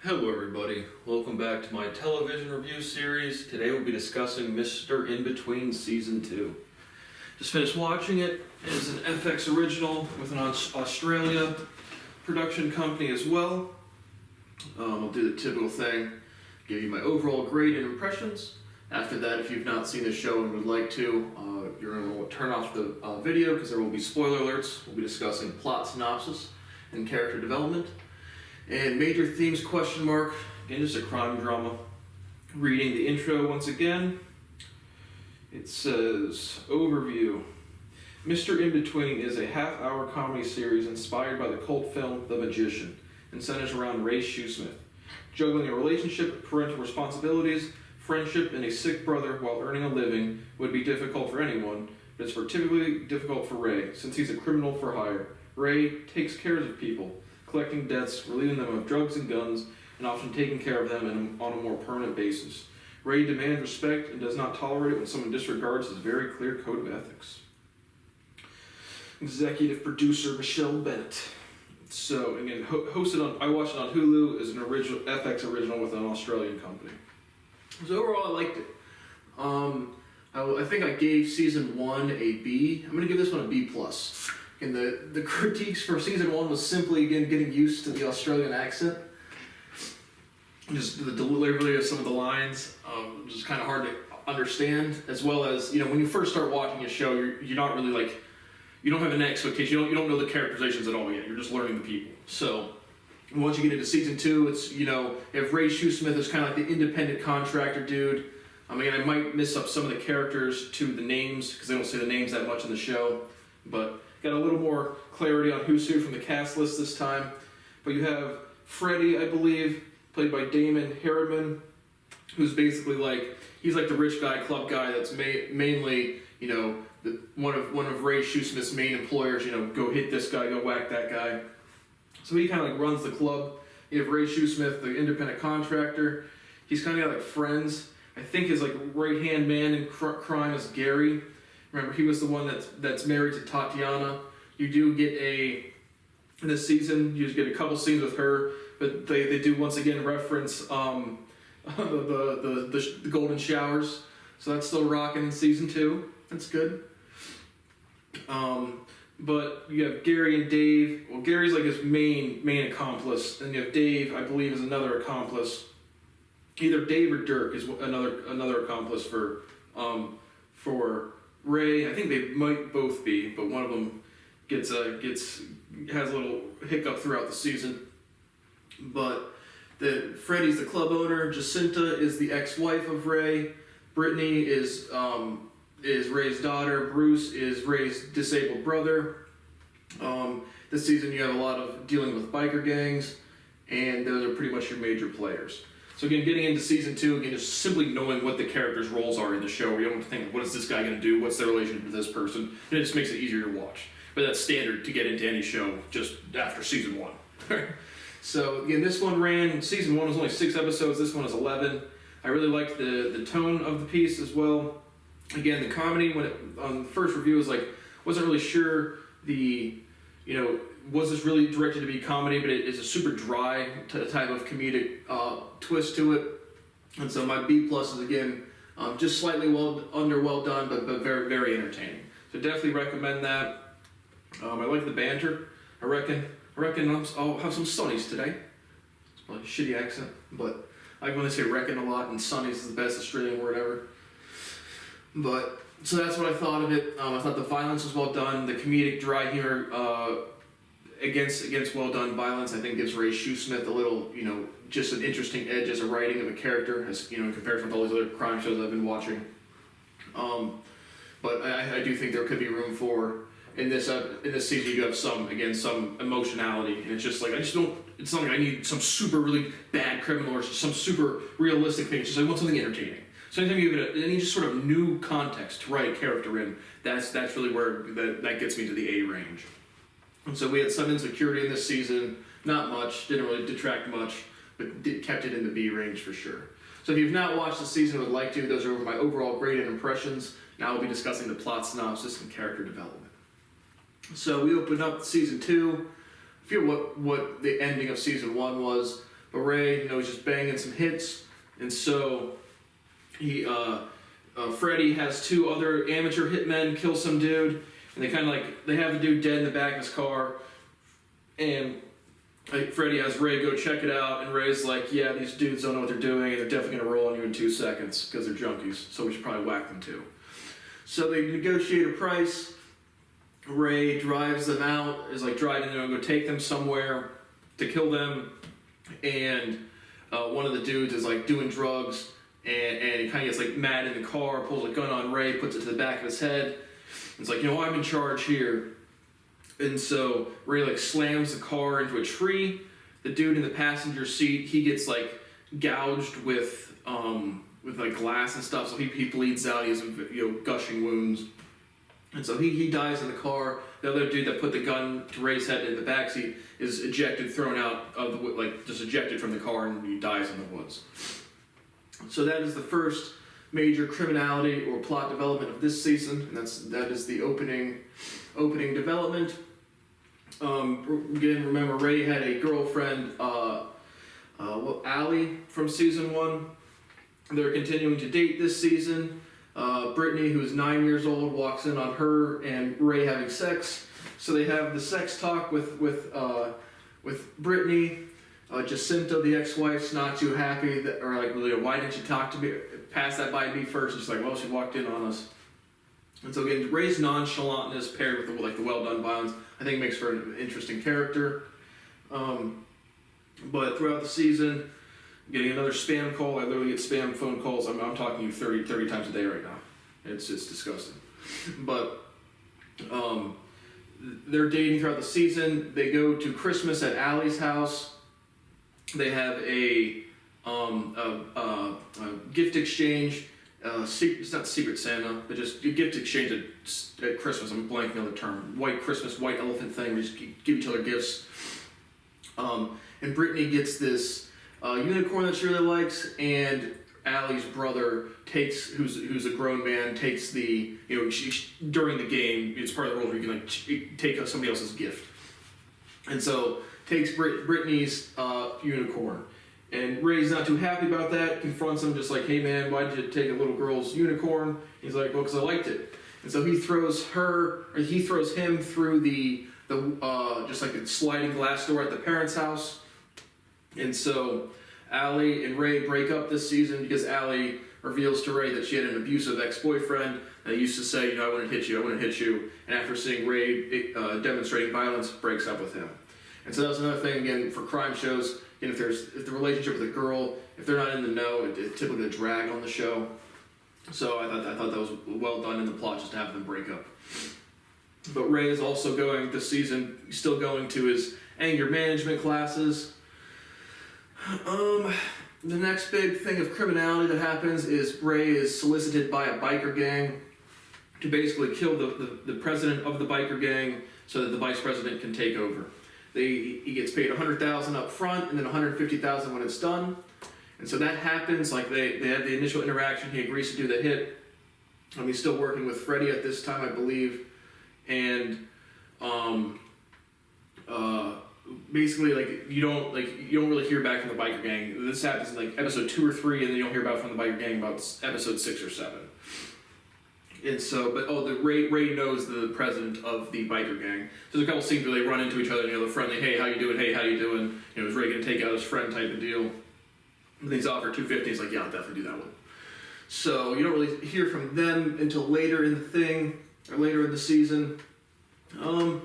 Hello everybody, welcome back to my television review series. Today we'll be discussing Mr. Inbetween Season 2. Just finished watching it. It is an FX original with an Australia production company as well. I'll do the typical thing, give you my overall grade and impressions. After that, if you've not seen the show and would like to, you're going to turn off the video because there will be spoiler alerts. We'll be discussing plot synopsis and character development. And major themes, question mark, again just a crime drama. Reading the intro once again. It says, overview. Mr. Inbetween is a half-hour comedy series inspired by the cult film The Magician and centers around Ray Shoesmith. Juggling a relationship, parental responsibilities, friendship, and a sick brother while earning a living would be difficult for anyone, but it's particularly difficult for Ray, since he's a criminal for hire. Ray takes care of people, collecting debts, relieving them of drugs and guns, and often taking care of them on a more permanent basis. Ray demands respect and does not tolerate it when someone disregards his very clear code of ethics. Executive producer Michelle Bennett. So again, hosted on, I watched it on Hulu as an original FX original with an Australian company. So overall, I liked it. I think I gave season 1 a B. I'm going to give this one a B+. And the critiques for season 1 was simply, again, getting used to the Australian accent. Just the delivery of some of the lines, just kind of hard to understand, as well as, when you first start watching a show, you're not really you don't have an expectation, you don't know the characterizations at all yet, you're just learning the people. So, once you get into season 2, it's, you have Ray Shoesmith as kind of like the independent contractor dude. I might miss up some of the characters to the names, because they don't say the names that much in the show, but got a little more clarity on who's who from the cast list this time. But you have Freddie, I believe, played by Damon Harriman, who's basically he's like the rich guy, club guy that's mainly, one of Ray Shoesmith's main employers, go hit this guy, go whack that guy. So he kind of runs the club. You have Ray Shoesmith, the independent contractor. He's kind of got friends. I think his right-hand man in crime is Gary. Remember, he was the one that's married to Tatiana. You do get in this season, you just get a couple scenes with her, but they do once again reference the golden showers. So that's still rocking in season 2. That's good. But you have Gary and Dave. Well, Gary's his main accomplice, and you have Dave, I believe, is another accomplice. Either Dave or Dirk is another accomplice for Ray. I think they might both be, but one of them has a little hiccup throughout the season. But Freddie's the club owner. Jacinta is the ex-wife of Ray. Brittany is Ray's daughter. Bruce is Ray's disabled brother. This season you have a lot of dealing with biker gangs, and those are pretty much your major players. So again, getting into season 2, again, just simply knowing what the characters' roles are in the show, where you don't have to think, what is this guy going to do? What's their relationship with this person? And it just makes it easier to watch. But that's standard to get into any show just after season 1. So again, this one season 1 was only 6 episodes, this one is 11. I really liked the tone of the piece as well. Again, the comedy, on the first review, was wasn't really sure was this really directed to be comedy, but it is a super dry type of comedic twist to it. And so my B+ is, again, just slightly well done, but very, very entertaining. So definitely recommend that. I like the banter. I reckon I'll have some Sonny's today. It's probably a shitty accent, but I when they say reckon a lot, and Sonny's is the best Australian word ever. But, so that's what I thought of it. I thought the violence was well done. The comedic dry humor against well done violence, I think, gives Ray Shoesmith a little, just an interesting edge as a writing of a character, as in comparison with all these other crime shows I've been watching. But I do think there could be room for, in this season, you have some emotionality, and it's just it's not like I need some super really bad criminal or some super realistic thing. It's just I want something entertaining. So anytime you give it any just sort of new context to write a character in, that's really where that gets me to the A range. And so we had some insecurity in this season, not much, didn't really detract much, but kept it in the B range for sure. So if you've not watched the season and would like to, those are my overall grade and impressions. Now we'll be discussing the plot synopsis and character development. So we opened up season 2. I feel what the ending of season 1 was. But Ray, he's just banging some hits, and so Freddy has two other amateur hitmen kill some dude, and they have the dude dead in the back of his car, and Freddy has Ray go check it out, and Ray's like, yeah, these dudes don't know what they're doing, and they're definitely going to roll on you in 2 seconds, because they're junkies, so we should probably whack them too. So they negotiate a price. Ray drives them out, is driving them, go take them somewhere to kill them, and one of the dudes is doing drugs, and he kind of gets mad in the car, pulls a gun on Ray, puts it to the back of his head. It's I'm in charge here. And so Ray slams the car into a tree. The dude in the passenger seat, he gets gouged with glass and stuff, so he bleeds out. He has gushing wounds. And so he dies in the car. The other dude that put the gun to Ray's head in the backseat is thrown out of the just ejected from the car, and he dies in the woods. So that is the first major criminality or plot development of this season, and that is the opening development. Again, remember Ray had a girlfriend, Allie from season 1. They're continuing to date this season. Brittany, who is 9 years old, walks in on her and Ray having sex. So they have the sex talk with Brittany. Jacinta, the ex-wife's not too happy, why didn't you talk to me, pass that by me first? And she's well, she walked in on us. And so again, Ray's nonchalantness paired with the well-done violence, I think makes for an interesting character. But throughout the season, getting another spam call. I literally get spam phone calls. I'm talking to you 30 times a day right now. It's disgusting. But they're dating throughout the season. They go to Christmas at Allie's house. They have a gift exchange. It's not Secret Santa, but just a gift exchange at Christmas. I'm blanking on the term. White Christmas, white elephant thing. We just give each other gifts. And Brittany gets this unicorn that she really likes, and Allie's brother who's a grown man, takes the, during the game, it's part of the rules where you can take somebody else's gift. And so takes Brittany's unicorn. And Ray's not too happy about that, confronts him just hey man, why did you take a little girl's unicorn? He's well, because I liked it. And so he throws him through the just a sliding glass door at the parents' house. And so Allie and Ray break up this season because Allie reveals to Ray that she had an abusive ex-boyfriend that used to say, I wouldn't hit you. And after seeing Ray demonstrating violence, breaks up with him. And so that's another thing, again, for crime shows. If the relationship with a girl, if they're not in the know, it's typically a drag on the show. So I thought that was well done in the plot, just to have them break up. But Ray is also going this season, still going to his anger management classes. The next big thing of criminality that happens is Ray is solicited by a biker gang to basically kill the president of the biker gang so that the vice president can take over. He gets paid $100,000 up front and then $150,000 when it's done. And so that happens, they have the initial interaction, he agrees to do the hit. He's still working with Freddy at this time, I believe. And basically you don't really hear back from the biker gang. This happens in episode 2 or 3, and then you'll hear about from the biker gang about episode 6 or 7. And so, Ray knows the president of the biker gang. There's a couple scenes where they run into each other, the friendly, hey, how you doing? Hey, how you doing? Is Ray going to take out his friend type of deal? And he's offered $250. He's yeah, I'll definitely do that one. So you don't really hear from them until later in the thing, or later in the season. I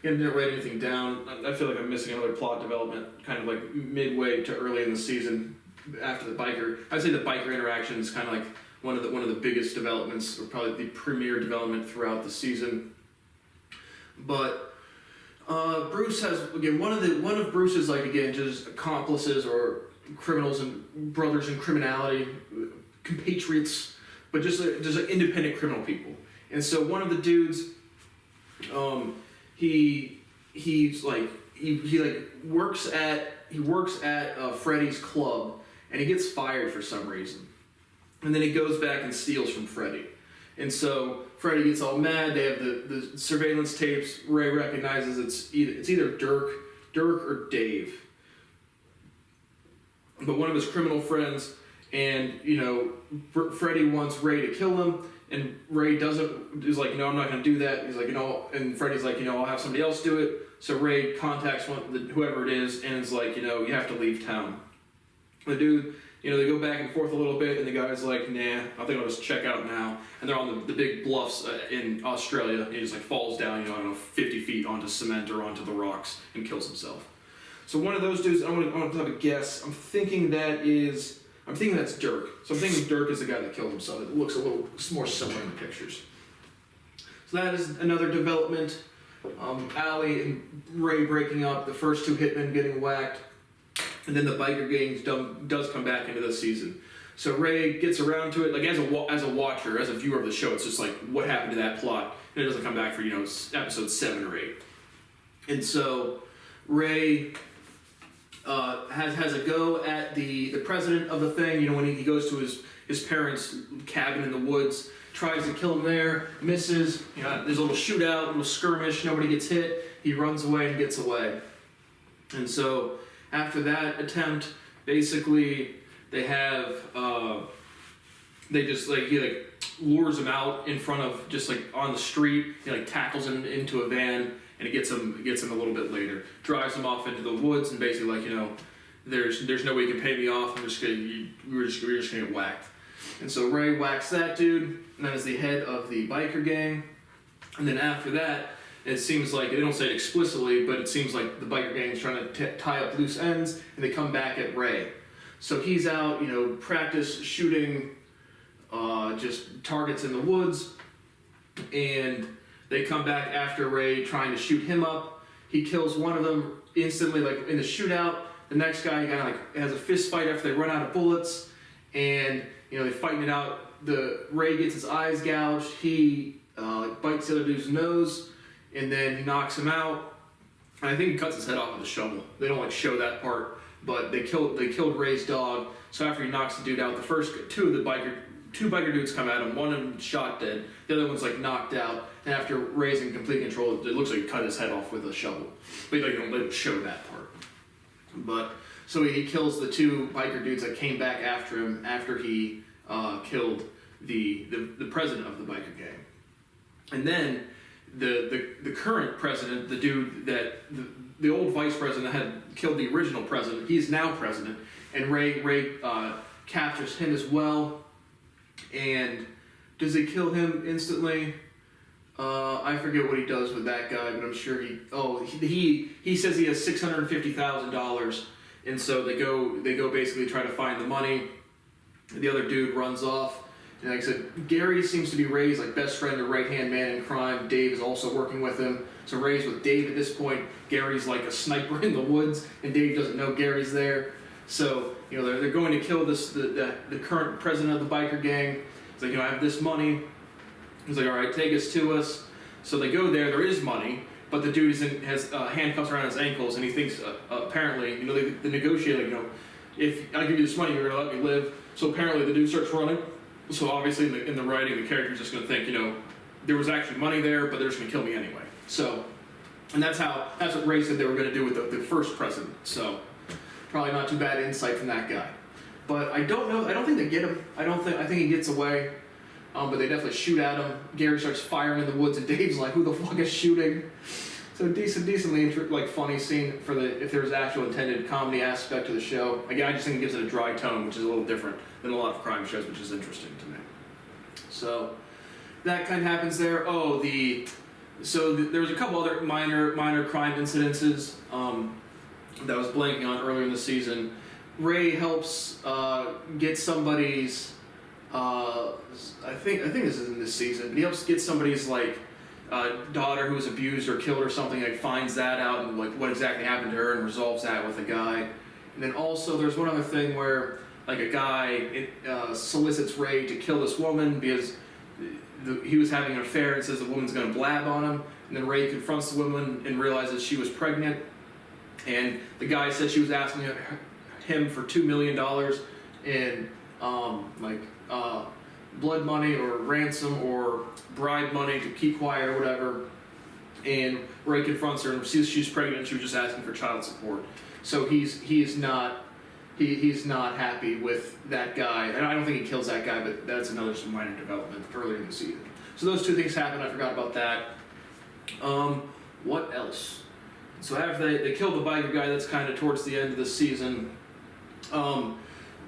didn't write anything down. I feel like I'm missing another plot development, kind of midway to early in the season after the biker. I'd say the biker interaction is kind of one of the biggest developments, or probably the premier development throughout the season. But Bruce has, again, one of Bruce's just accomplices or criminals and brothers in criminality, compatriots, but just independent criminal people. And so one of the dudes, he works at Freddy's club, and he gets fired for some reason. And then he goes back and steals from Freddy. And so Freddy gets all mad. They have the surveillance tapes. Ray recognizes it's either Dirk or Dave. but one of his criminal friends, and Freddy wants Ray to kill him, and Ray is like, I'm not going to do that. He's like, and Freddy's like, I'll have somebody else do it. So Ray contacts whoever it is, and is like, you have to leave town. The dude, they go back and forth a little bit, and the guy's like, nah, I think I'll just check out now. And they're on the big bluffs in Australia, and he just like falls down, I don't know, 50 feet onto cement or onto the rocks and kills himself. So one of those dudes, I want to have a guess. I'm thinking that's Dirk. So I'm thinking Dirk is the guy that killed himself. It looks a little more similar in the pictures. So that is another development. Allie and Ray breaking up, the first two hitmen getting whacked, and then the biker gang does come back into the season. So Ray gets around to it, like as a watcher, as a viewer of the show, it's just like, what happened to that plot? And it doesn't come back for, episode 7 or 8. And so Ray has a go at the president of the thing, when he goes to his parents' cabin in the woods, tries to kill him there, misses, there's a little shootout, a little skirmish, nobody gets hit, he runs away and gets away. And so after that attempt, basically they have, he lures him out in front of, just like on the street, he tackles him into a van, and it gets him a little bit later. Drives him off into the woods, and basically there's no way you can pay me off. We're just gonna get whacked. And so Ray whacks that dude, and that is the head of the biker gang. And then after that, it seems like, they don't say it explicitly, but it seems like the biker gang is trying to tie up loose ends, and they come back at Ray. So he's out, practice shooting just targets in the woods, and they come back after Ray trying to shoot him up. He kills one of them instantly, like in the shootout. The next guy kind of has a fist fight after they run out of bullets, and they're fighting it out. Ray gets his eyes gouged. He bites the other dude's nose, and then he knocks him out. And I think he cuts his head off with a shovel. They don't show that part, but they killed Ray's dog. So after he knocks the dude out, the first two biker dudes come at him. One of them shot dead. The other one's knocked out. And after Ray's in complete control, it looks like he cut his head off with a shovel. But they don't show that part. But so he kills the two biker dudes that came back after him after he killed the president of the biker gang. And then the current president, the dude that the old vice president that had killed the original president, he's now president, and Ray captures him as well. And does he kill him instantly? I forget what he does with that guy, but I'm sure he says he has $650,000, and so they go basically try to find the money. The other dude runs off, and like I said, Gary seems to be Ray's best friend or right-hand man in crime. Dave is also working with him, so Ray's with Dave at this point. Gary's like a sniper in the woods, and Dave doesn't know Gary's there. So they're going to kill the current president of the biker gang. He's like, I have this money. He's like, all right, take us to us. So they go there. There is money, but the dude has handcuffs around his ankles, and he thinks apparently, they negotiate, if I give you this money, you're gonna let me live. So apparently the dude starts running. So obviously in the writing, the character's just gonna think, there was actually money there, but they're just gonna kill me anyway. So, and that's what Ray said they were gonna do with the first president. So probably not too bad insight from that guy. But I don't know. I don't think they get him. I think he gets away. But they definitely shoot at him. Gary starts firing in the woods, and Dave's like, "Who the fuck is shooting?" So decently funny scene for if there's actual intended comedy aspect to the show. Again, I just think it gives it a dry tone, which is a little different than a lot of crime shows, which is interesting to me. So that kind of happens there. There was a couple other minor crime incidences that I was blanking on earlier in the season. Ray helps get somebody's. I think this is in this season, but he helps get somebody's daughter who was abused or killed or something. Finds that out and what exactly happened to her and resolves that with a guy. And then also there's one other thing where a guy solicits Ray to kill this woman because he was having an affair and says the woman's going to blab on him. And then Ray confronts the woman and realizes she was pregnant. And the guy said she was asking him for $2 million in blood money or ransom or bribe money to keep quiet or whatever. And Ray confronts her and sees she's pregnant and she was just asking for child support. So he is not he's not happy with that guy, and I don't think he kills that guy, but that's another some minor development earlier in the season. So those two things happen. I forgot about that. What else? So after they kill the biker guy, that's kind of towards the end of the season.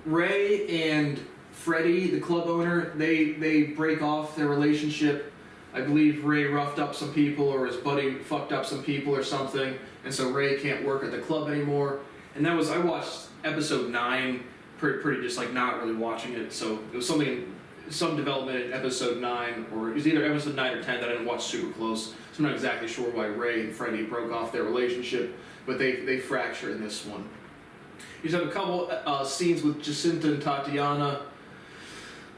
Ray and Freddie, the club owner, they break off their relationship. I believe Ray roughed up some people, or his buddy fucked up some people or something, and so Ray can't work at the club anymore. And I watched episode 9, pretty just like not really watching it. So it was some development in episode 9, or it was either episode 9 or 10 that I didn't watch super close. So I'm not exactly sure why Ray and Freddie broke off their relationship, but they fracture in this one. You just have a couple scenes with Jacinta and Tatiana.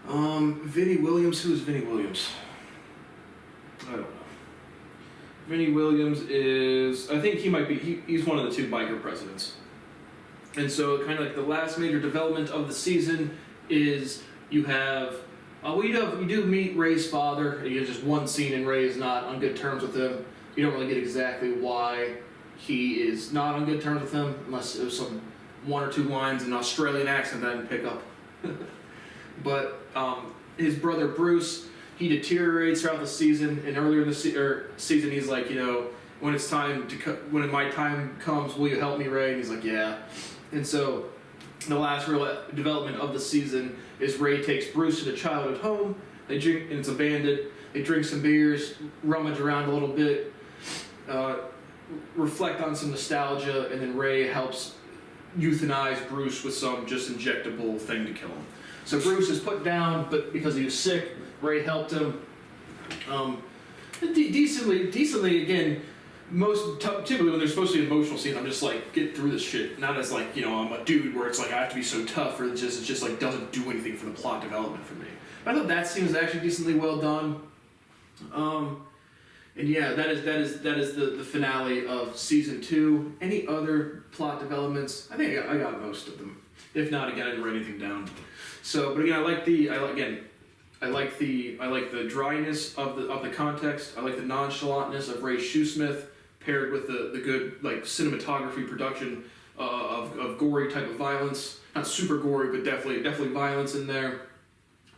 Vinnie Williams, who is Vinnie Williams? I don't know. Vinnie Williams is, I think he might be, he's one of the 2 biker presidents. And so kind of like the last major development of the season is you have, you do meet Ray's father. You get just one scene and Ray is not on good terms with him. You don't really get exactly why he is not on good terms with him, unless it was some 1 or 2 lines in an Australian accent that I didn't pick up. But his brother Bruce, he deteriorates throughout the season, and earlier in the season he's like, when it's time when my time comes, will you help me, Ray? And he's like, yeah. And so the last real development of the season is Ray takes Bruce to the childhood home. They drink, and it's abandoned. They drink some beers, rummage around a little bit, reflect on some nostalgia, and then Ray helps euthanize Bruce with some just injectable thing to kill him. So Bruce is put down, but because he was sick, Ray helped him. Decently again. Typically when there's supposed to be emotional scenes, I'm just like, get through this shit. Not as like, I'm a dude where it's like I have to be so tough, or it just like doesn't do anything for the plot development for me. But I thought that scene was actually decently well done. And yeah, that is the finale of season 2. Any other plot developments? I think I got most of them. If not, again, I didn't write anything down. So, but again, I like the dryness of the context. I like the nonchalantness of Ray Shoesmith paired with the good like cinematography production of gory type of violence. Not super gory, but definitely violence in there.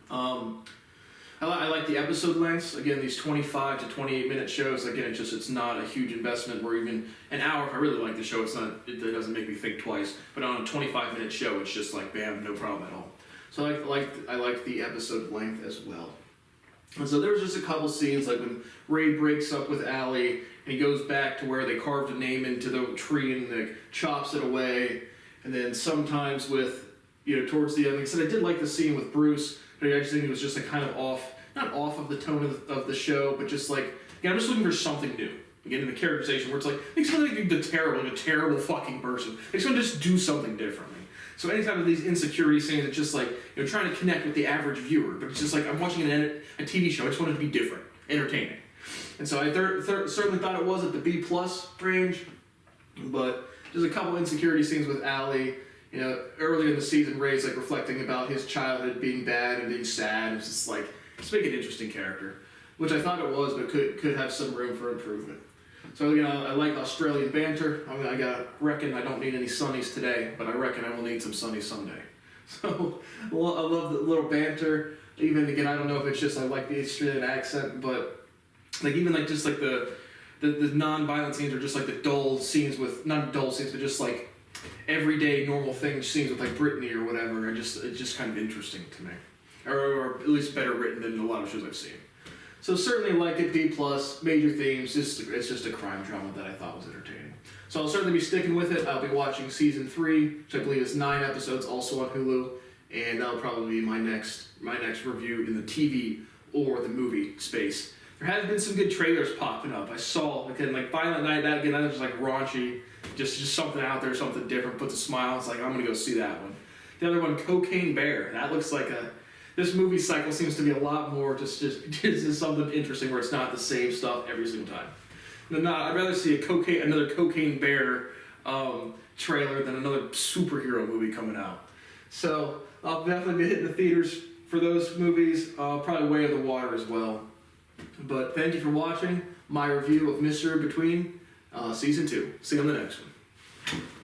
I like the episode lengths. Again, these 25 to 28 minute shows. Again, it's not a huge investment. Where even an hour, if I really like the show, it doesn't make me think twice. But on a 25 minute show, it's just like bam, no problem at all. So I like the episode length as well. And so there's just a couple scenes like when Ray breaks up with Allie and he goes back to where they carved a name into the tree and like chops it away. And then sometimes with towards the end, like I said, I did like the scene with Bruce, but I actually think it was just like kind of not off of the tone of the show, but just like I'm just looking for something new. Again, in the characterization where it's like make someone like a terrible fucking person. Make someone just do something differently. So anytime of these insecurity scenes, it's just like trying to connect with the average viewer, but it's just like I'm watching a TV show. I just want it to be different, entertaining, and so I certainly thought it was at the B+ range. But there's a couple insecurity scenes with Allie. Early in the season, Ray's like reflecting about his childhood being bad and being sad. It's just like let's make an interesting character, which I thought it was, but could have some room for improvement. So I like Australian banter. I reckon I don't need any sunnies today, but I reckon I will need some sunnies someday. So I love the little banter. Even again, I don't know if it's just I like the Australian accent, but like even like just like the non-violent scenes are just like the dull scenes with not dull scenes, but just like everyday normal things scenes with like Brittany or whatever. It's just kind of interesting to me, or at least better written than a lot of shows I've seen. So certainly like it, B+, major themes, it's just a crime drama that I thought was entertaining. So I'll certainly be sticking with it. I'll be watching season 3, which I believe is 9 episodes, also on Hulu, and that'll probably be my next review in the TV or the movie space. There has been some good trailers popping up. I saw, again, like Violent Night, that was just like raunchy, just something out there, something different, puts a smile. It's like, I'm gonna go see that one. The other one, Cocaine Bear, that looks like this movie cycle seems to be a lot more just something interesting where it's not the same stuff every single time. I'd rather see another Cocaine Bear trailer than another superhero movie coming out. So I'll definitely be hitting the theaters for those movies, probably Way of the Water as well. But thank you for watching my review of Mr. Inbetween Season 2. See you on the next one.